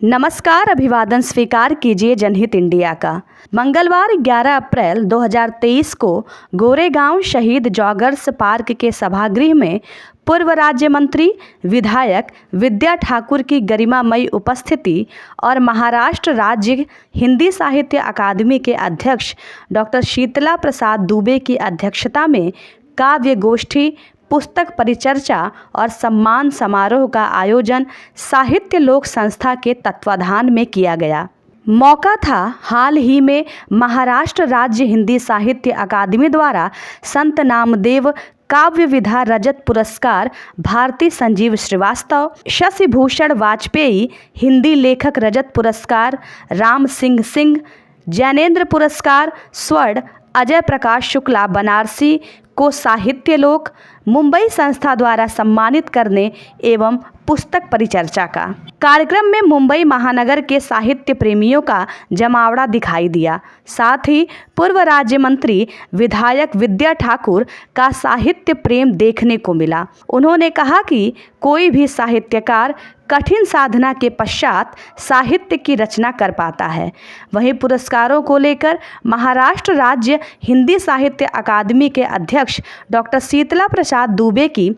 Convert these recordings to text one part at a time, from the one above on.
नमस्कार, अभिवादन स्वीकार कीजिए जनहित इंडिया का। मंगलवार 11 अप्रैल 2023 को गोरेगांव शहीद जॉगर्स पार्क के सभागृह में पूर्व राज्य मंत्री विधायक विद्या ठाकुर की गरिमामयी उपस्थिति और महाराष्ट्र राज्य हिंदी साहित्य अकादमी के अध्यक्ष डॉक्टर शीतला प्रसाद दुबे की अध्यक्षता में काव्य गोष्ठी, पुस्तक परिचर्चा और सम्मान समारोह का आयोजन साहित्य लोक संस्था के तत्वाधान में किया गया। मौका था हाल ही में महाराष्ट्र राज्य हिंदी साहित्य अकादमी द्वारा संत नामदेव काव्य विधा रजत पुरस्कार भारती संजीव श्रीवास्तव, शशि भूषण वाजपेयी हिंदी लेखक रजत पुरस्कार राम सिंह सिंह, ज्ञानेन्द्र पुरस्कार स्वर्ण अजय प्रकाश शुक्ला बनारसी को साहित्य लोक मुंबई संस्था द्वारा सम्मानित करने एवं पुस्तक परिचर्चा का कार्यक्रम में मुंबई महानगर के साहित्य प्रेमियों का जमावड़ा दिखाई दिया। साथ ही पूर्व राज्य मंत्री विधायक विद्या ठाकुर का साहित्य प्रेम देखने को मिला। उन्होंने कहा कि कोई भी साहित्यकार कठिन साधना के पश्चात साहित्य की रचना कर पाता है। वहीं पुरस्कारों को लेकर महाराष्ट्र राज्य हिंदी साहित्य अकादमी के अध्यक्ष डॉक्टर शीतला प्रसाद दुबे की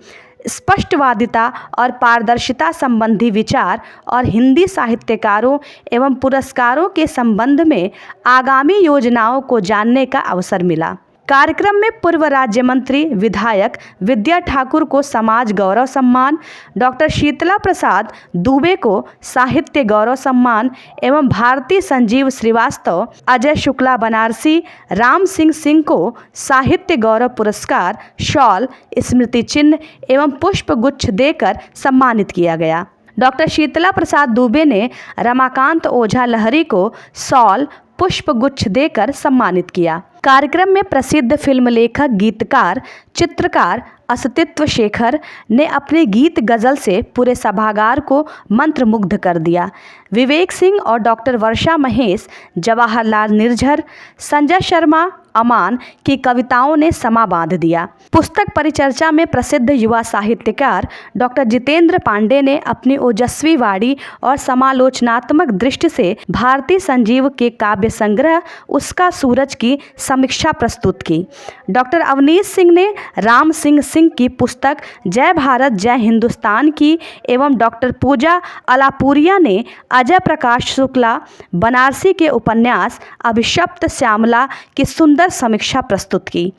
स्पष्टवादिता और पारदर्शिता संबंधी विचार और हिंदी साहित्यकारों एवं पुरस्कारों के संबंध में आगामी योजनाओं को जानने का अवसर मिला। कार्यक्रम में पूर्व राज्य मंत्री विधायक विद्या ठाकुर को समाज गौरव सम्मान, डॉक्टर शीतला प्रसाद दुबे को साहित्य गौरव सम्मान एवं भारती संजीव श्रीवास्तव, अजय शुक्ला बनारसी, राम सिंह सिंह को साहित्य गौरव पुरस्कार, शॉल, स्मृति चिन्ह एवं पुष्प गुच्छ देकर सम्मानित किया गया। डॉक्टर शीतला प्रसाद दुबे ने रमाकांत ओझा लहरी को शॉल, पुष्प गुच्छ देकर सम्मानित किया। कार्यक्रम में प्रसिद्ध फिल्म लेखक, गीतकार, चित्रकार अस्तित्व शेखर ने अपने गीत गजल से पूरे सभागार को मंत्रमुग्ध कर दिया। विवेक सिंह और डॉक्टर वर्षा महेश, जवाहरलाल निर्झर, संजय शर्मा, अमान की कविताओं ने समा बांध दिया। पुस्तक परिचर्चा में प्रसिद्ध युवा साहित्यकार डॉक्टर जितेंद्र पांडे ने अपनी ओजस्वी वाणी और समालोचनात्मक दृष्टि से भारती संजीव के काव्य संग्रह उसका सूरज की समीक्षा प्रस्तुत की। डॉक्टर अवनीश सिंह ने राम सिंह सिंह की पुस्तक जय भारत जय हिंदुस्तान की एवं डॉक्टर पूजा अलापुरिया ने अजय प्रकाश शुक्ला बनारसी के उपन्यास अभिशप्त श्यामला की सुंदर समीक्षा प्रस्तुत की।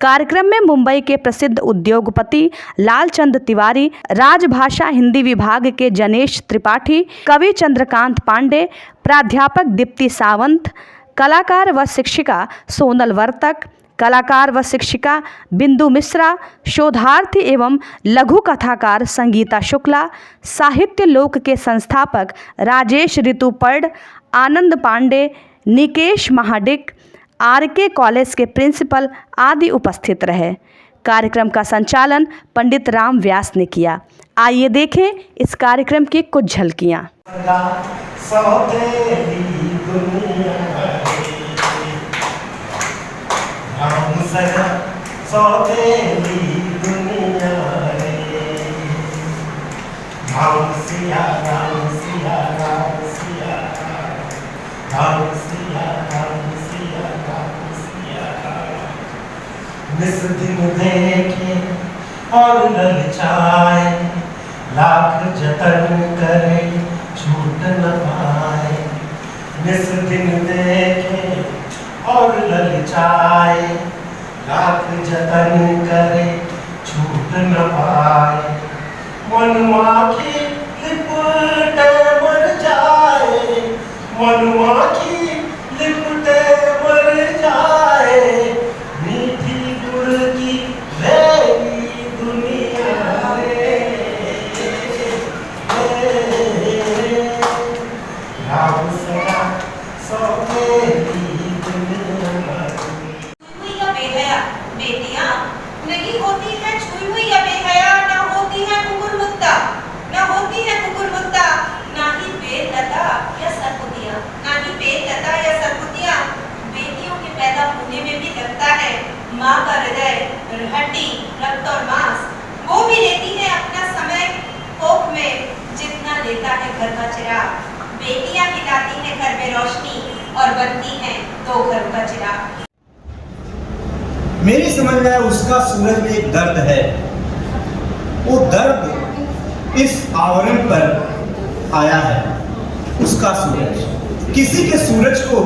कार्यक्रम में मुंबई के प्रसिद्ध उद्योगपति लालचंद तिवारी, राजभाषा हिंदी विभाग के जनेश त्रिपाठी, कवि चंद्रकांत पांडे, प्राध्यापक दीप्ति सावंत, कलाकार व शिक्षिका सोनल वर्तक, कलाकार व शिक्षिका बिंदु मिश्रा, शोधार्थी एवं लघु कथाकार संगीता शुक्ला, साहित्य लोक के संस्थापक राजेश ऋतुपर्ड, आनंद पांडे, निकेश महाडिक, आरके कॉलेज के प्रिंसिपल आदि उपस्थित रहे। कार्यक्रम का संचालन पंडित राम व्यास ने किया। आइए देखें इस कार्यक्रम की कुछ झलकियाँ। निस दिन देखे और ललचाए, लाख जतन करे छूट न पाए। निस दिन देखे और ललचाए, लाख जतन करे छूट न पाए। मनुआ की लिपटे मर जाए, मनुआ की लिपटे मर जाए। ना ही और बनती हैं दो घरों का चिराग। मेरी समझ में उसका सूरज में एक दर्द है। वो दर्द इस आवरण पर आया है। उसका सूरज, किसी के सूरज को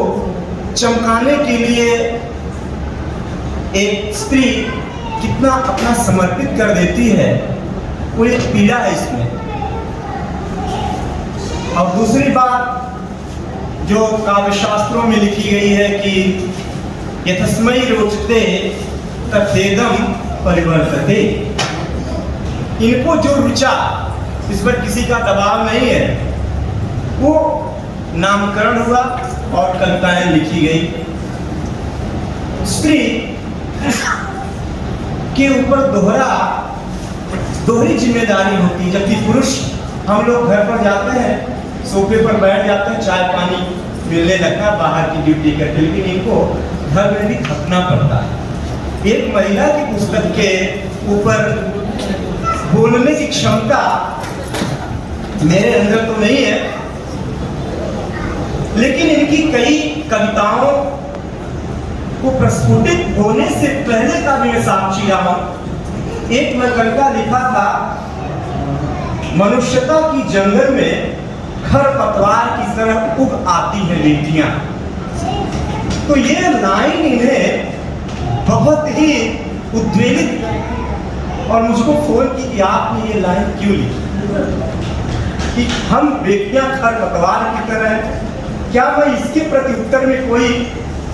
चमकाने के लिए एक स्त्री कितना अपना समर्पित कर देती है, वो एक पीड़ा है इसमें। और दूसरी बात जो काव्य शास्त्रों में लिखी गई है कि यथस्मै रोचते तथेदम परिवर्तते, इनको जो रुचा, इस पर किसी का दबाव नहीं है, वो नामकरण हुआ और कविताएं लिखी गई। स्त्री के ऊपर दोहरी जिम्मेदारी होती है, जबकि पुरुष हम लोग घर पर जाते हैं, सोफे पर बैठ जाते हैं, चाय पानी मिलने लगता है, बाहर की ड्यूटी करते, लेकिन इनको घर में भी थकना पड़ता है। एक महिला की पुस्तक के ऊपर बोलने की क्षमता मेरे अंदर तो नहीं है, लेकिन इनकी कई कविताओं को प्रस्फुटित होने से पहले का भी मैं साक्षी रहा हूं। एक मैं कविता लिखा था, मनुष्यता की जंगल में खरपतवार की तरह उग आती है बेटियां। तो ये लाइन इन्हें बहुत ही उद्वेलित और मुझको फोन की कि आपने ये लाइन क्यों लिखी कि हम बेटियां खरपतवार की तरह हैं। क्या मैं इसके प्रति उत्तर में कोई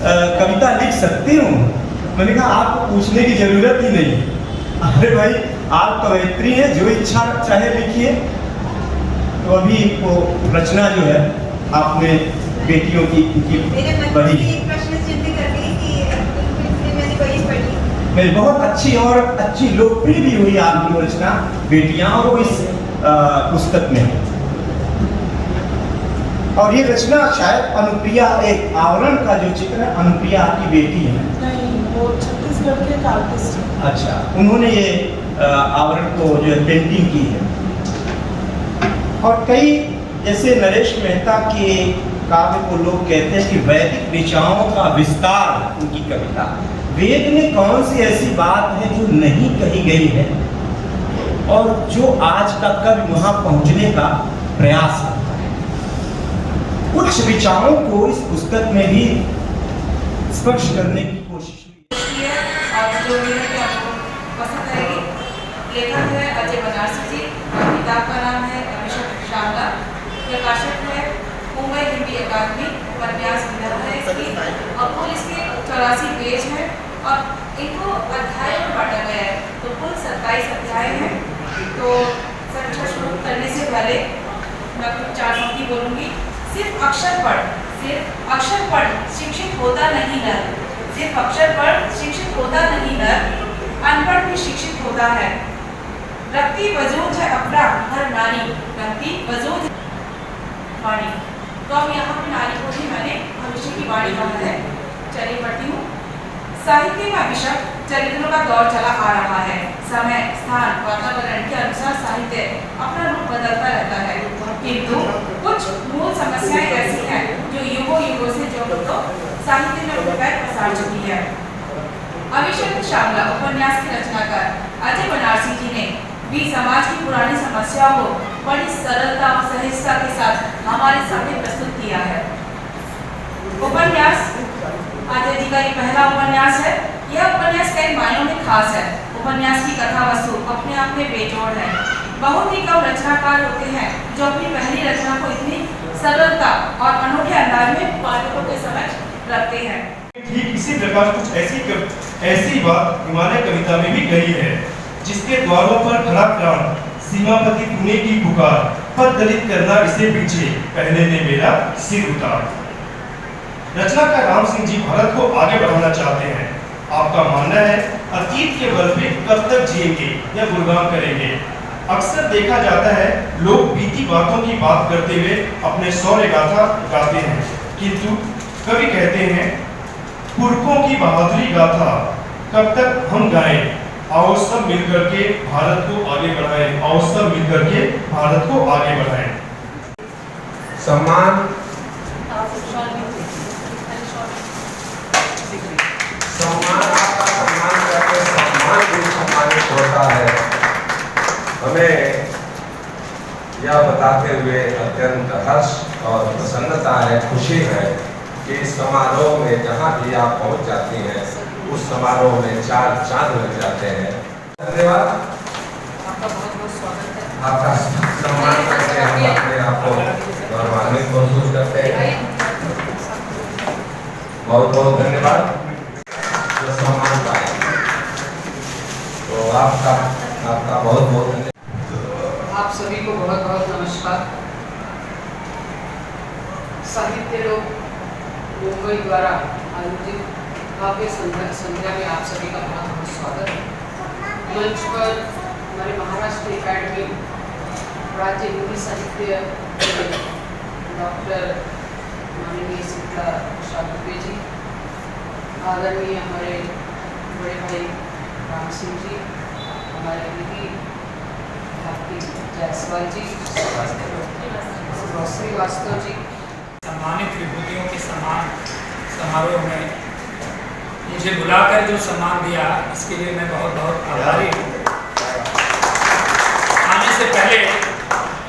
कविता लिख सकती हूँ? मैंने कहा आपको पूछने की जरूरत ही नहीं। अरे भाई आप कवयित्री हैं, जो इच्छा चाहे लिखिए। तो अभी वो रचना जो है आपने बेटियों की बड़ी मेरी बहुत अच्छी लोकप्रिय भी हुई आपकी रचना बेटियां, और वो इस पुस्तक में। और ये रचना शायद अनुप्रिया, एक आवरण का जो चित्र है, अनुप्रिया की बेटी है। नहीं, वो छत्तीसगढ़ के आर्टिस्ट हैं। अच्छा, उन्होंने ये आवरण को जो पेंटिंग की है। और कई जैसे नरेश मेहता के काव्य को लोग कहते हैं कि वैदिक ऋचाओं का विस्तार उनकी कविता। वेद में कौन सी ऐसी बात है जो नहीं कही गई है और जो आज का कवि वहां पहुंचने का प्रयास करता है। कुछ ऋचाओं को इस पुस्तक में भी स्पर्श करने की कोशिश हुई है। और जो मेरे आपको पसंद आएगी, लेखक है अजय बनारसी जी, किताब का नाम है अभिषेक शामला, प्रकाशक है मुंबई हिंदी अकादमी, उपन्यास विधा है इसकी, और कुल इसके 84 पेज है और इनको अध्याय में बांटा गया है। तो कुल 27 अध्याय हैं। तो समीक्षा शुरू करने से पहले मैं कुछ 4 पंक्ति बोलूँगी। सिर्फ अक्षर पढ़ शिक्षित होता नहीं नर, सिर्फ अक्षर पढ़ शिक्षित होता नहीं नर, अनपढ़ भी शिक्षित होता है। रखती वजूद है अपना हर नारी, रखती वजूद वाणी। तो अब यहाँ पे नारी को भी मैंने भविष्य की वाणी कहा है। चलिए पढ़ती हूँ। साहित्य में अभिषेक चरित्रों का दौर चला आ रहा है। समय, स्थान, वातावरण के अनुसार साहित्य अपना रूप बदलता रहता है, किंतु कुछ मूल समस्याएं ऐसी हैं जो युगों से जो तो साहित्य में अपने पैर पसार चुकी है। अभिषेक शामला उपन्यास की रचनाकार अजय बनारसी जी ने भी समाज की पुरानी समस्याओं को बड़ी सरलता और सहजता के साथ हमारे सामने प्रस्तुत किया है। उपन्यास अजय जी का ये पहला उपन्यास है। यह उपन्यास कई मायनों में खास है। उपन्यास की कथा वस्तु अपने आप में बेजोड़ है। बहुत ही कम रचनाकार होते हैं जो अपनी पहली रचना को इतनी सरलता और अनोखे अंदाज में पाठकों के समक्ष रखते हैं। ठीक इसी प्रकार कुछ ऐसी बात हिमालय कविता में भी कही है, जिसके द्वारों पर खड़ा प्राण, सीमापति पुणे की पुकार, पद दलित करना इसे पीछे, पहले ने मेरा सिर उतार। रचनाकार राम सिंह जी भारत को आगे बढ़ाना चाहते हैं। आपका मानना है अतीत के बल पे कब तक जिएंगे या गुणगान करेंगे। अक्सर देखा जाता है लोग बीती बातों की बात करते हुए अपने शौर्य गाथा गाते हैं, किंतु कवि कहते हैं पुरखों की बहादुरी गाथा कब तक हम गाएं। आओ सब मिलकर के भारत को आगे बढ़ाएं, आओ सब मिलकर के भारत को आगे बढ़ाएं। सम्मान होता है। हमें यह बताते हुए अत्यंत हर्ष और प्रसन्नता है, खुशी है कि इस समारोह में जहाँ भी आप पहुँच जाती हैं उस समारोह में 4 चांद लग जाते हैं। धन्यवाद, आपका बहुत बहुत स्वागत है। आपका सम्मान करते हैं, हम अपने आप को गौरवान्वित महसूस करते हैं। बहुत बहुत धन्यवाद जो सम्मान पाए, तो आपका बहुत बहुत धन्यवाद। आप सभी को बहुत बहुत नमस्कार। साहित्य लोक मुंबई द्वारा आयोजित काव्य संध्या में आप सभी का बहुत बहुत स्वागत है। मंच पर हमारे महाराष्ट्र एकेडमी राज्य हिंदी साहित्य डॉक्टर माननीय शीतला प्रसाद दुबे जी, आदरणीय हमारे बड़े भाई राम सिंह जी, हमारे दीदी भारती जायसवाल जी, श्रीवास्तव जी, सम्मानित विभूतियों के सम्मान समारोह में मुझे बुलाकर जो सम्मान दिया इसके लिए मैं बहुत बहुत आभारी हूँ। आने से पहले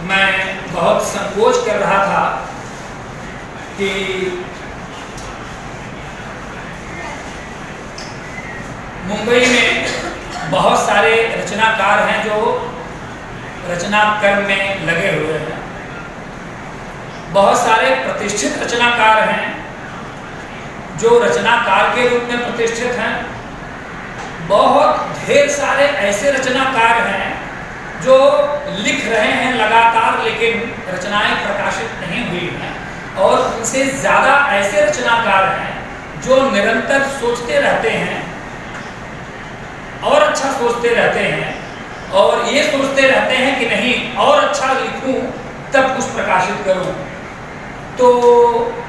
मैं बहुत संकोच कर रहा था कि मुंबई में बहुत सारे रचनाकार हैं जो रचना कर्म में लगे हुए हैं। बहुत सारे प्रतिष्ठित रचनाकार हैं जो रचनाकार के रूप में प्रतिष्ठित हैं। बहुत ढेर सारे ऐसे रचनाकार हैं जो लिख रहे हैं लगातार, लेकिन रचनाएं प्रकाशित नहीं हुई हैं। और उनसे ज़्यादा ऐसे रचनाकार हैं जो निरंतर सोचते रहते हैं और अच्छा सोचते रहते हैं, और ये सोचते रहते हैं कि नहीं और अच्छा लिखूं तब कुछ प्रकाशित करूं। तो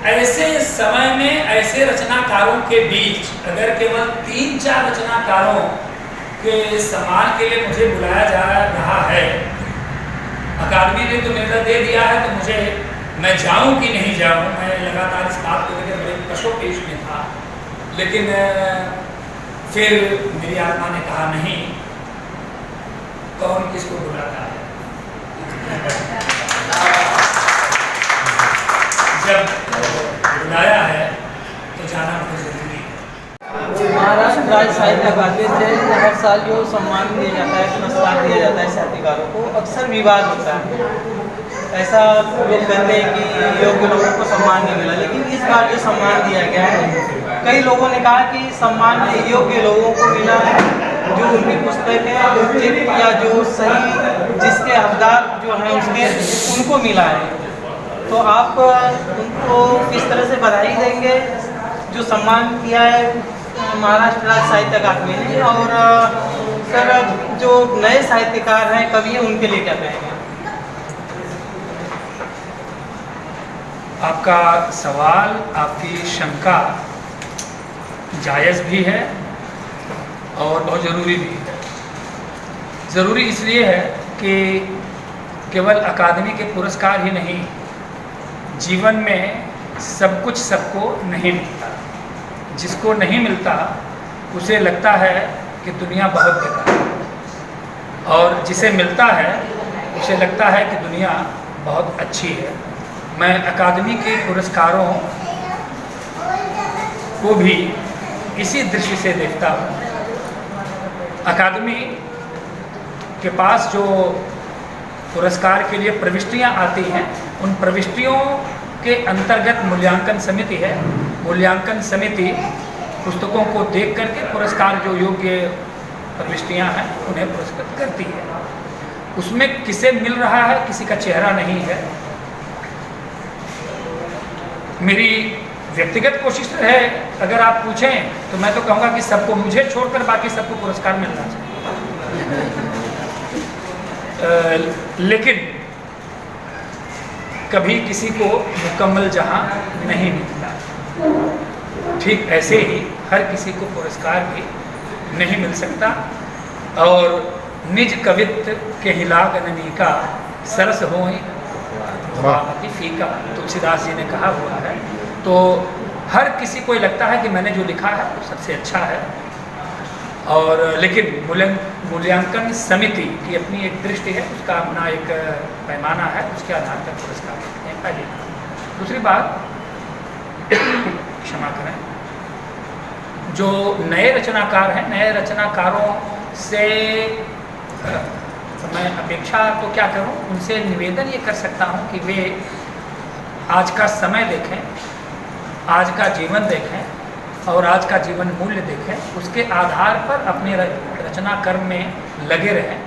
ऐसे समय में ऐसे रचनाकारों के बीच अगर केवल 3-4 रचनाकारों के सम्मान के लिए मुझे बुलाया जा रहा है, अकादमी ने तो निर्णय दे दिया है, तो मुझे मैं जाऊं कि नहीं जाऊं, मैं लगातार इस बात को लेकर बड़े कशोपेश में था। लेकिन फिर मेरी आत्मा ने कहा नहीं, कौन किसको बुलाता है। जब बुलाया है तो जाना बहुत जरूरी है। महाराष्ट्र राज्य साहित्य अकादमी से हर साल जो सम्मान दिया जाता है, पुरस्कार दिया जाता है साहित्यकारों को, अक्सर विवाद होता है। ऐसा लोग कहते हैं कि योग्य लोगों को सम्मान नहीं मिला, लेकिन इस बार जो सम्मान दिया गया है, कई लोगों ने कहा कि सम्मान योग्य लोगों को मिला है, जो उनकी पुस्तक है उचित या जो सही जिसके हकदार जो हैं उसके उनको मिला है। तो आप उनको किस तरह से बधाई देंगे जो सम्मान किया है महाराष्ट्र राज्य साहित्य अकादमी ने, और सर जो नए साहित्यकार हैं कवि हैं उनके लिए क्या कहेंगे? आपका सवाल, आपकी शंका जायज़ भी है और बहुत ज़रूरी भी है। ज़रूरी इसलिए है कि केवल अकादमी के पुरस्कार ही नहीं, जीवन में सब कुछ सबको नहीं मिलता। जिसको नहीं मिलता उसे लगता है कि दुनिया बहुत बेकार है, और जिसे मिलता है उसे लगता है कि दुनिया बहुत अच्छी है। मैं अकादमी के पुरस्कारों को भी इसी दृष्टि से देखता हूँ। अकादमी के पास जो पुरस्कार के लिए प्रविष्टियाँ आती हैं, उन प्रविष्टियों के अंतर्गत मूल्यांकन समिति है। मूल्यांकन समिति पुस्तकों को देख करके पुरस्कार जो योग्य प्रविष्टियाँ हैं उन्हें पुरस्कृत करती है। उसमें किसे मिल रहा है किसी का चेहरा नहीं है। मेरी व्यक्तिगत कोशिश है, अगर आप पूछें तो मैं तो कहूँगा कि सबको, मुझे छोड़कर बाकी सबको पुरस्कार मिलना चाहिए। लेकिन कभी किसी को मुकम्मल जहां नहीं मिलता, ठीक ऐसे ही हर किसी को पुरस्कार भी नहीं मिल सकता। और निज कवित्व के हिलाग अननिका सरस होई अति फीका, तुलसीदास जी ने कहा हुआ है। तो हर किसी को लगता है कि मैंने जो लिखा है वो सबसे अच्छा है, और लेकिन मूल्यांकन समिति की अपनी एक दृष्टि है, उसका अपना एक पैमाना है, उसके आधार पर पुरस्कार देते हैं। पहली बात। दूसरी बात, क्षमा करें, जो नए रचनाकार हैं, नए रचनाकारों से मैं अपेक्षा तो क्या करूं, उनसे निवेदन ये कर सकता हूं कि वे आज का समय देखें, आज का जीवन देखें और आज का जीवन मूल्य देखें, उसके आधार पर अपने रचना कर्म में लगे रहें।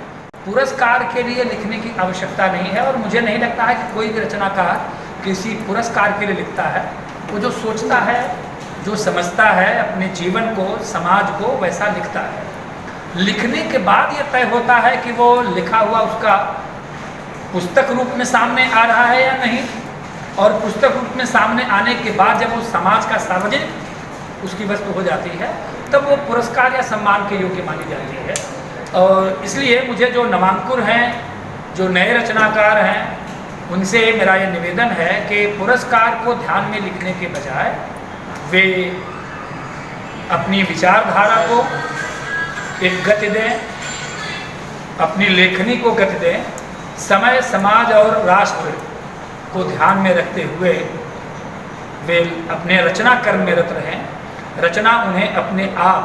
पुरस्कार के लिए लिखने की आवश्यकता नहीं है, और मुझे नहीं लगता है कि कोई भी रचनाकार किसी पुरस्कार के लिए लिखता है। वो जो सोचता है, जो समझता है अपने जीवन को, समाज को, वैसा लिखता है। लिखने के बाद ये तय होता है कि वो लिखा हुआ उसका पुस्तक रूप में सामने आ रहा है या नहीं, और पुस्तक रूप में सामने आने के बाद जब वो समाज का सार्वजनिक उसकी वस्तु हो जाती है, तब वो पुरस्कार या सम्मान के योग्य मानी जाती है। और इसलिए मुझे जो नवांकुर हैं, जो नए रचनाकार हैं, उनसे मेरा ये निवेदन है कि पुरस्कार को ध्यान में लिखने के बजाय वे अपनी विचारधारा को एक गति दें, अपनी लेखनी को गति दें, समय, समाज और राष्ट्र को ध्यान में रखते हुए वे अपने रचना कर्म में रत रहें। रचना उन्हें अपने आप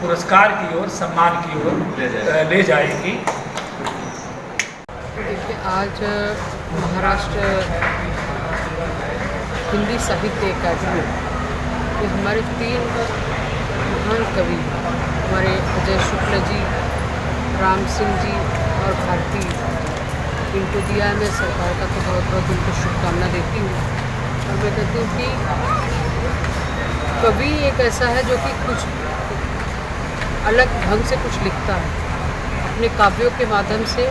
पुरस्कार की ओर, सम्मान की ओर ले जाएगी। देखिए, आज महाराष्ट्र हिंदी साहित्य अकादमी ये हमारे 3 महान कवि, हमारे अजय शुक्ल जी, राम सिंह जी और भारती, इनको दिया है। मैं सरकार का तो बहुत बहुत उनको शुभकामना देती हूँ। और मैं कहती हूँ कि कवि एक ऐसा है जो कि कुछ अलग ढंग से कुछ लिखता है। अपने काव्यों के माध्यम से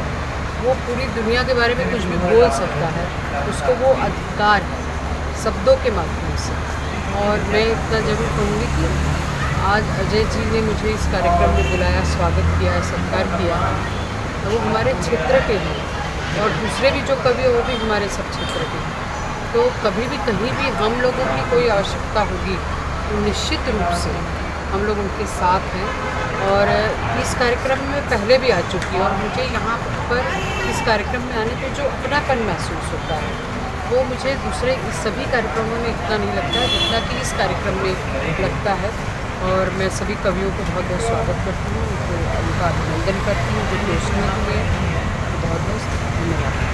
वो पूरी दुनिया के बारे में कुछ भी बोल सकता है, उसको वो अधिकार है शब्दों के माध्यम से। और मैं इतना ज़रूर कहूँगी कि आज अजय जी ने मुझे इस कार्यक्रम में बुलाया, स्वागत किया है, सत्कार किया है, तो वो हमारे क्षेत्र के हैं, और दूसरे भी जो कवि हैं वो भी हमारे सब क्षेत्र के हैं। तो कभी भी कहीं भी हम लोगों की कोई आवश्यकता होगी तो निश्चित रूप से हम लोग उनके साथ हैं। और इस कार्यक्रम में पहले भी आ चुकी है, और मुझे यहाँ पर इस कार्यक्रम में आने पर जो अपनापन महसूस होता है वो मुझे दूसरे इस सभी कार्यक्रमों में इतना नहीं लगता है जितना कि इस कार्यक्रम में लगता है। और मैं सभी कवियों को बहुत बहुत स्वागत करती हूँ, उनका अभिनंदन करती हूँ, जो घोषणा हुए। बहुत बहुत धन्यवाद।